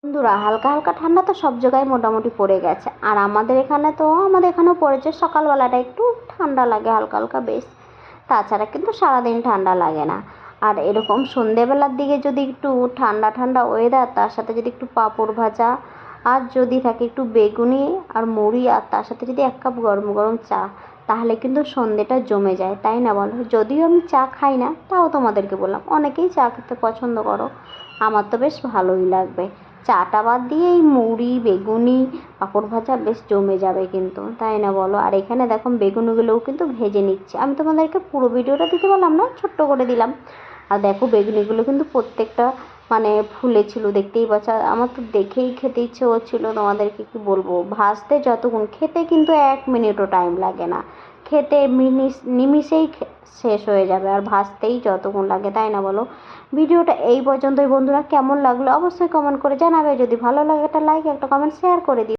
বন্ধুরা, হালকা হালকা ঠান্ডা তো সব জায়গায় মোটামুটি পড়ে গেছে, আর আমাদের এখানেও পড়েছে। সকালবেলাটা একটু ঠান্ডা লাগে হালকা হালকা বেশ, তাছাড়া কিন্তু সারাদিন ঠান্ডা লাগে না। আর এরকম সন্ধেবেলার দিকে যদি একটু ঠান্ডা ঠান্ডা ওয়েদার, তার সাথে যদি একটু পাঁপড় ভাজা, আর যদি থাকে একটু বেগুনি আর মুড়ি, আর তার সাথে যদি 1 কাপ গরম গরম চা, তাহলে কিন্তু সন্ধেটা জমে যায়, তাই না বলো? যদিও আমি চা খাই না, তাও তোমাদেরকে বললাম, অনেকেই চা খেতে পছন্দ করো, আমার তো বেশ ভালোই লাগবে। চাটা বাদ দিয়ে এই মুড়ি বেগুনি পাঁপড় ভাজা বেশ জমে যাবে কিন্তু, তাই না বলো? আর এখানে দেখো বেগুনিগুলোও কিন্তু ভেজে নিচ্ছে। আমি তোমাদেরকে পুরো ভিডিওটা দিতে পারলাম না, ছোট্ট করে দিলাম। আর দেখো বেগুনিগুলো কিন্তু প্রত্যেকটা ফুলেছিল, দেখতেই পাচ্ছ। আর আমার তো দেখেই খেতে ইচ্ছে হচ্ছিল, তোমাদেরকে কি বলবো, ভাজতে যতক্ষণ, খেতে কিন্তু 1 মিনিটও টাইম লাগে না। খেতে নিমিষেই শেষ হয়ে যাবে, আর ভাজতেই যতক্ষণ লাগে, তাই না বলো? ভিডিওটা এই পর্যন্তই বন্ধুরা। কেমন লাগলো অবশ্যই কমেন্ট করে জানাবে। যদি ভালো লাগে একটা লাইক একটা কমেন্ট শেয়ার করে দিও।